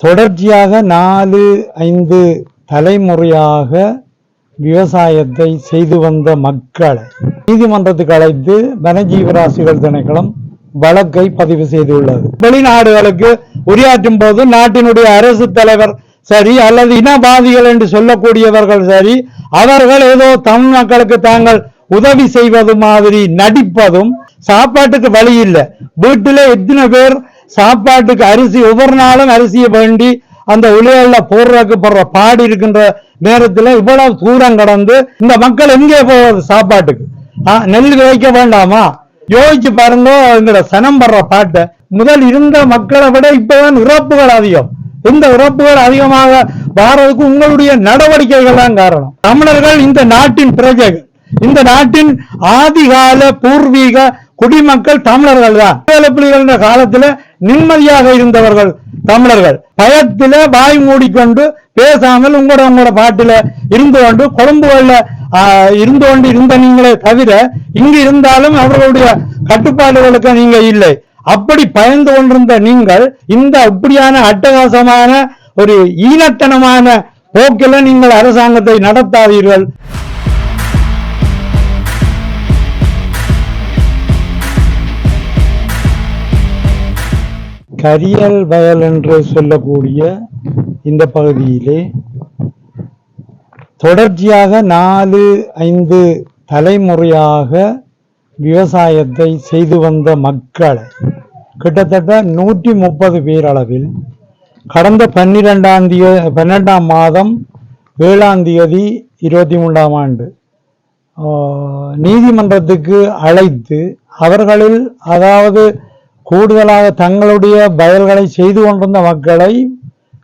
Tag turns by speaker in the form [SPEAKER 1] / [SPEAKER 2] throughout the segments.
[SPEAKER 1] தொடர்ச்சியாக 4-5 தலைமுறையாக விவசாயத்தை செய்து வந்த மக்களை நீதிமன்றத்துக்கு அழைத்து வனஜீவராசிகள் திணைக்களம் வழக்கை பதிவு செய்துள்ளது. வெளிநாடுகளுக்கு உரையாற்றும் போது நாட்டினுடைய அரசு தலைவர் சரி அல்லது இனவாதிகள் என்று சொல்லக்கூடியவர்கள் சரி, அவர்கள் ஏதோ தமிழ் மக்களுக்கு தாங்கள் உதவி செய்வது மாதிரி நடிப்பதும், சாப்பாட்டுக்கு வழி இல்லை, வீட்டிலே எத்தனை பேர் சாப்பாட்டுக்கு அரிசி ஒவ்வொரு நாளும் அரிசியை வேண்டி அந்த உலையில போடுற பாடி இருக்கின்ற நேரத்தில் இவ்வளவு தூரம் கடந்து இந்த மக்கள் எங்கே போவது சாப்பாட்டுக்கு? நெல் விளைக்க வேண்டாமா? யோசிச்சு பாருங்க. இந்த சனம் படுற பாட்டை முதல் இருந்த மக்களை விட இப்பதான் இறப்புகள் அதிகம். இந்த இறப்புகள் அதிகமாக வாரதுக்கு உங்களுடைய நடவடிக்கைகள் தான் காரணம். தமிழர்கள் இந்த நாட்டின் பிரஜைகள், இந்த நாட்டின் ஆதிகால பூர்வீக குடிமக்கள் தமிழர்கள் தான். புலிகள் என்ற காலத்துல நிம்மதியாக இருந்தவர்கள் தமிழர்கள். பயத்தில வாய் மூடிக்கொண்டு பேசாமல் உங்களோட பாட்டில இருந்து கொண்டு கொழும்புகள்ல இருந்து கொண்டு இருந்த நீங்களே தவிர இங்கு இருந்தாலும் அவர்களுடைய கட்டுப்பாடுகளுக்கு நீங்க இல்லை. அப்படி பயந்து கொண்டிருந்த நீங்கள் இந்த இப்படியான அட்டகாசமான ஒரு ஈனத்தனமான போக்கில நீங்கள் அரசாங்கத்தை நடத்தாதீர்கள். கரியல் வயல் என்று சொல்லக்கூடிய இந்த பகுதியிலே தொடர்ச்சியாக 4-5 தலைமுறையாக விவசாயத்தை செய்து வந்த மக்களை கிட்டத்தட்ட 130 பேர் அளவில் கடந்த 12ஆம் மாதம் 7ஆம் தேதி 23ஆம் ஆண்டு நீதிமன்றத்துக்கு அழைத்து அவர்களில் அதாவது கூடுதலாக தங்களுடைய வயல்களை செய்து கொண்டிருந்த மக்களை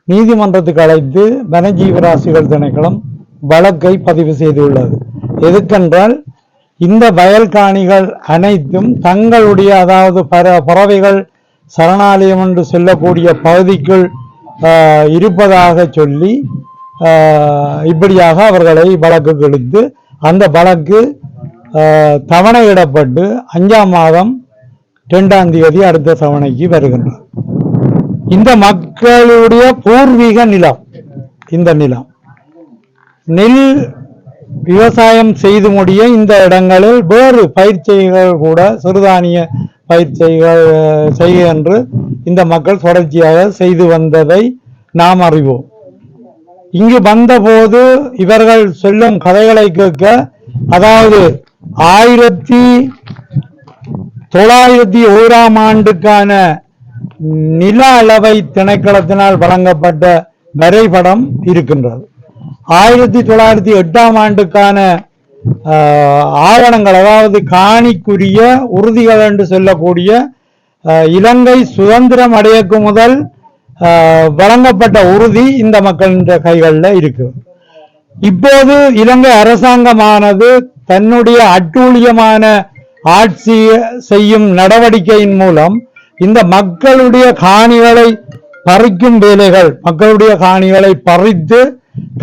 [SPEAKER 1] நீதிமன்றத்துக்கு அழைத்து வனஜீவராசிகள் திணைக்களம் வழக்கை பதிவு செய்துள்ளது. எதுக்கென்றால் இந்த வயல் காணிகள் அனைத்தும் தங்களுடைய அதாவது பறவைகள் சரணாலயம் என்று சொல்லக்கூடிய பகுதிக்குள் இருப்பதாக சொல்லி இப்படியாக அவர்களை வழக்கு கொடுத்து அந்த வழக்கு தவணையிடப்பட்டு 5ஆம் மாதம் 2ஆம் தேதி அடுத்த தவணைக்கு வருகின்றது. இந்த மக்களுடைய பூர்வீக நிலம், இந்த நிலம் நெல் விவசாயம் செய்து முடிய இந்த இடங்களில் வேறு பயிற்சிகள் கூட சிறுதானிய பயிற்சிகள் செய்ய என்று இந்த மக்கள் தொடர்ச்சியாக செய்து வந்ததை நாம் அறிவோம். இங்கு வந்தபோது இவர்கள் சொல்லும் கதைகளை கேட்க, அதாவது 1901ஆம் ஆண்டுக்கான நில அளவை திணைக்களத்தினால் வழங்கப்பட்ட வரைபடம் இருக்கின்றது. 1908ஆம் ஆண்டுக்கான ஆவணங்கள், அதாவது காணிக்குரிய உறுதிகள் என்று சொல்லக்கூடிய இலங்கை சுதந்திரம் அடையக்கு முதல் வழங்கப்பட்ட உறுதி இந்த மக்களின் கைகளில் இருக்கு. இப்போது இலங்கை அரசாங்கமானது தன்னுடைய அட்டூழியமான ஆட்சி செய்யும் நடவடிக்கையின் மூலம் இந்த மக்களுடைய காணிகளை பறிக்கும் வேலைகள், மக்களுடைய காணிகளை பறித்து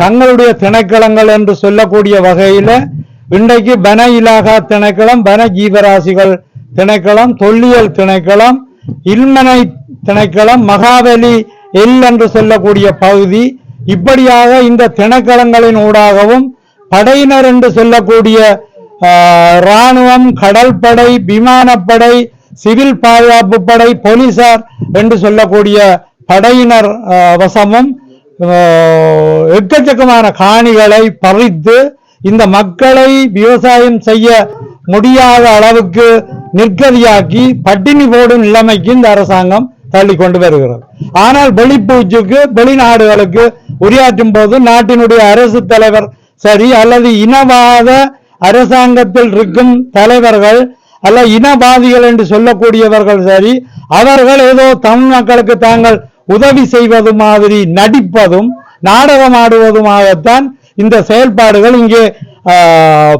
[SPEAKER 1] தங்களுடைய திணைக்களங்கள் என்று சொல்லக்கூடிய வகையில இன்றைக்கு வன இலாகா திணைக்களம், வன ஜீவராசிகள் திணைக்களம், தொல்லியல் திணைக்களம், இல்மனை திணைக்களம், மகாவலி என்று சொல்லக்கூடிய பகுதி, இப்படியாக இந்த திணைக்களங்களின் ஊடாகவும் படையினர் என்று சொல்லக்கூடிய இராணுவம், கடற்படை, விமானப்படை, சிவில் பாதுகாப்பு படை, போலீசார் என்று சொல்லக்கூடிய படையினர் வசமும் எக்கச்சக்கமான காணிகளை பறித்து இந்த மக்களை விவசாயம் செய்ய முடியாத அளவுக்கு நிர்கதியாக்கி பட்டினி போடும் நிலைமைக்கு இந்த அரசாங்கம் தள்ளி கொண்டு வருகிறது. ஆனால் வெளிப்பூச்சுக்கு வெளிநாடுகளுக்கு உரையாற்றும் போது நாட்டினுடைய அரசு தலைவர் சரி அல்லது இனவாத அரசாங்கத்தில் இருக்கும் தலைவர்கள் அல்ல இனவாதிகள் என்று சொல்லக்கூடியவர்கள் சரி, அவர்கள் ஏதோ தமிழ் மக்களுக்கு தாங்கள் உதவி செய்வது மாதிரி நடிப்பதும் நாடகமாடுவதுமாகத்தான் இந்த செயல்பாடுகள் இங்கே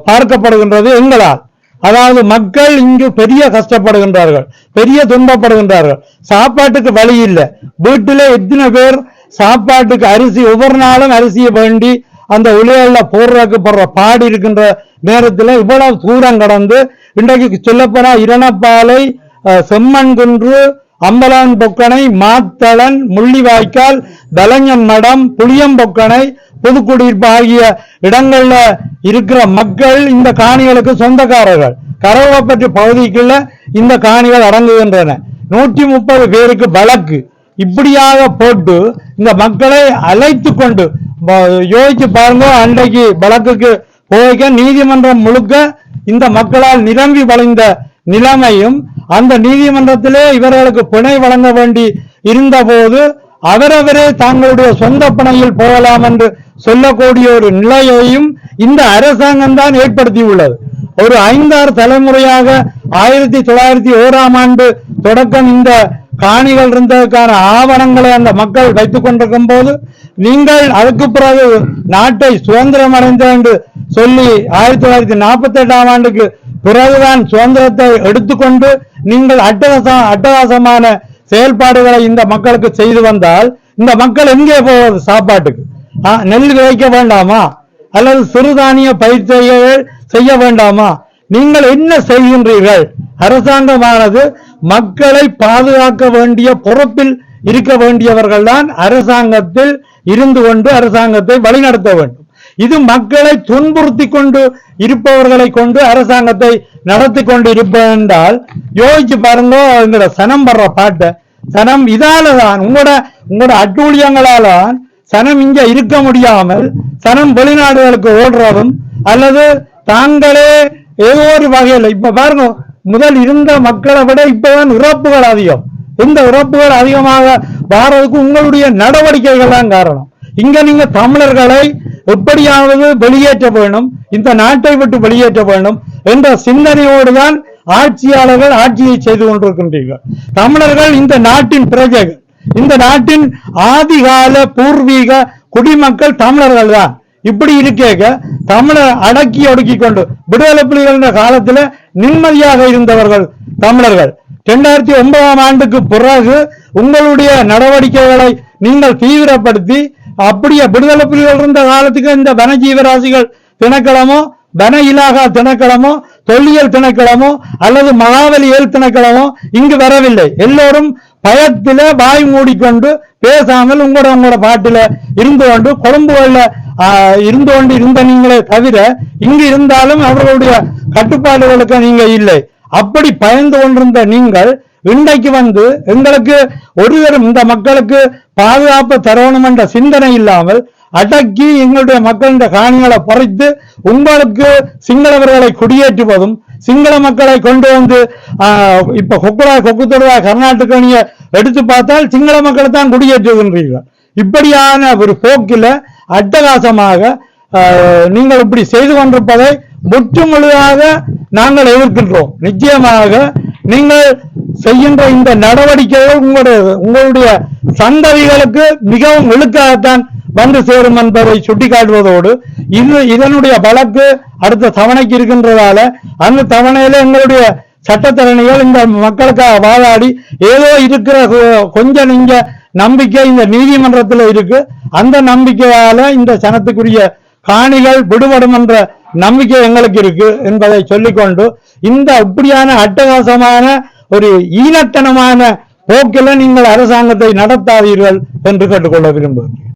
[SPEAKER 1] பார்க்கப்படுகின்றது எங்களால். அதாவது மக்கள் இங்கு பெரிய கஷ்டப்படுகின்றார்கள், பெரிய துன்பப்படுகின்றார்கள். சாப்பாட்டுக்கு வழி இல்லை. வீட்டிலே எத்தனை பேர் சாப்பாட்டுக்கு அரிசி ஒவ்வொரு நாளும் அரிசியை வேண்டி அந்த உலையில போடுற பாடி இருக்கின்ற நேரத்தில் இவ்வளவு தூரம் கடந்து இன்றைக்கு சொல்லப்போனா இரணப்பாலை, செம்மன் குன்று, அம்பலான் பொக்கனை, மாத்தளன், முள்ளிவாய்க்கால், தலஞ்சன் மடம், புளியம்பொக்கனை, புதுக்குடியிருப்பு ஆகிய இடங்கள்ல இருக்கிற மக்கள் இந்த காணிகளுக்கு சொந்தக்காரர்கள். கரவப்பட்டி பகுதிக்குள்ள இந்த காணிகள் அடங்குகின்றன. 130 பேருக்கு வழக்கு இப்படியாக போட்டு இந்த மக்களை அழைத்து கொண்டு யோசிச்சு பாருங்க. அன்றைக்கு வழக்குக்கு போய்க்க நீதிமன்றம் முழுக்க இந்த மக்களால் நிரம்பி வளைந்த நிலைமையும், அந்த நீதிமன்றத்திலே இவர்களுக்கு பிணை வழங்க வேண்டி இருந்த போது அவரவரே தங்களுடைய சொந்த பிணையில் போகலாம் என்று சொல்லக்கூடிய ஒரு நிலையையும் இந்த அரசாங்கம் தான் ஏற்படுத்தியுள்ளது. ஒரு 5-6 தலைமுறையாக 1901ஆம் ஆண்டு தொடக்கம் இந்த காணிகள் இருந்ததற்கான ஆவணங்களை அந்த மக்கள் வைத்துக் கொண்டிருக்கும் போது, நீங்கள் அதுக்கு பிறகு நாட்டை சுதந்திரம் அடைந்த என்று சொல்லி 1948ஆம் ஆண்டுக்கு பிறகுதான் சுதந்திரத்தை எடுத்துக்கொண்டு நீங்கள் அட்டகாசமான செயல்பாடுகளை இந்த மக்களுக்கு செய்து வந்தால் இந்த மக்கள் எங்கே போவது? சாப்பாட்டுக்கு நெல் விதைக்க வேண்டாமா? அல்லது சிறுதானிய பயிற்சிகள் செய்ய வேண்டாமா? நீங்கள் என்ன செய்கின்றீர்கள்? அரசாங்கமானது மக்களை பாதுகாக்க வேண்டிய பொறுப்பில் இருக்க வேண்டியவர்கள் தான் அரசாங்கத்தில் இருந்து கொண்டு அரசாங்கத்தை வழிநடத்த வேண்டும். இது மக்களை துன்புறுத்தி கொண்டு இருப்பவர்களை கொண்டு அரசாங்கத்தை நடத்தி கொண்டு இருப்பென்றால் யோசிச்சு பாருங்க. எங்களோட சனம் படுற பாட்டை, சனம் இதாலதான் உங்களோட அட்டூழியங்களால சனம் இங்க இருக்க முடியாமல் சனம் வெளிநாடுகளுக்கு ஓடுறதும், அல்லது தாங்களே ஏதோ ஒரு வகையில் இப்ப பாருங்க, முதல் இருந்த மக்களை விட இப்பதான் இறப்புகள் அதிகம். இந்த இறப்புகள் அதிகமாக வாரதுக்கு உங்களுடைய நடவடிக்கைகள் தான் காரணம். இங்க நீங்க தமிழர்களை எப்படியாவது வெளியேற்ற வேண்டும், இந்த நாட்டை விட்டு வெளியேற்ற வேண்டும் என்ற சிந்தனையோடு தான் ஆட்சியாளர்கள் ஆட்சியை செய்து கொண்டிருக்கின்றீர்கள். தமிழர்கள் இந்த நாட்டின் பிரஜைகள், இந்த நாட்டின் ஆதிகால பூர்வீக குடிமக்கள் தமிழர்கள் தான். இப்படி இருக்க தமிழர் அடக்கி ஒடுக்கி கொண்டு விடுதலை புலிகள் காலத்துல நிம்மதியாக இருந்தவர்கள் தமிழர்கள். 2009ஆம் ஆண்டுக்கு பிறகு உங்களுடைய நடவடிக்கைகளை நீங்கள் தீவிரப்படுத்தி, அப்படியே விடுதலை புலிகள் இருந்த காலத்துக்கு இந்த வனஜீவராசிகள் திணைக்களமோ, வன இலாகா திணைக்களமோ, தொல்லியல் திணைக்களமோ அல்லது மகாவலியல் திணைக்களமோ இங்கு வரவில்லை. எல்லோரும் பயத்தில வாய் மூடிக்கொண்டு பேசாமல் உங்களோட பாட்டில இருந்து கொண்டு கொழும்புகள்ல இருந்து கொண்டு இருந்த நீங்களே தவிர இங்கு இருந்தாலும் அவர்களுடைய கட்டுப்பாடுகளுக்கு நீங்க இல்லை. அப்படி பயந்து கொண்டிருந்த நீங்கள் இன்றைக்கு வந்து எங்களுக்கு ஒருவரும் இந்த மக்களுக்கு பாதுகாப்பு தரணும் என்ற சிந்தனை இல்லாமல் அடக்கி எங்களுடைய மக்களின் காணிகளை பறித்து உங்களுக்கு சிங்களவர்களை குடியேற்றுவதும், சிங்கள மக்களை கொண்டு வந்து இப்ப கொக்கு தொடுவா கர்நாடக அணியை எடுத்து பார்த்தால் சிங்கள மக்களை தான் குடியேற்றுகின்றீர்கள். இப்படியான ஒரு போக்கில அட்டகாசமாக நீங்கள் இப்படி செய்து கொண்டிருப்பதை முற்றுமுழுதாக நாங்கள் எதிர்க்கின்றோம். நிச்சயமாக நீங்கள் செய்கின்ற இந்த நடவடிக்கைகள் உங்களுடைய சந்ததிகளுக்கு மிகவும் இழுக்காகத்தான் வந்து சேரும் என்பதை சுட்டிக்காட்டுவதோடு, இதனுடைய வழக்கு அடுத்த தவணைக்கு இருக்கின்றதால அந்த தவணையில எங்களுடைய சட்டத்தரணிகள் இந்த மக்களுக்காக வாதாடி ஏதோ இருக்கிற கொஞ்சம் நீங்க நம்பிக்கை இந்த நீதிமன்றத்தில் இருக்கு. அந்த நம்பிக்கையால இந்த சனத்துக்குரிய காணிகள் விடுபடும் என்ற நம்பிக்கை எங்களுக்கு இருக்கு என்பதை சொல்லிக்கொண்டு, இந்த இப்படியான அட்டகாசமான ஒரு ஈனத்தனமான போக்கில நீங்கள் அரசாங்கத்தை நடத்தாதீர்கள் என்று கேட்டுக்கொள்ள விரும்புகிறேன்.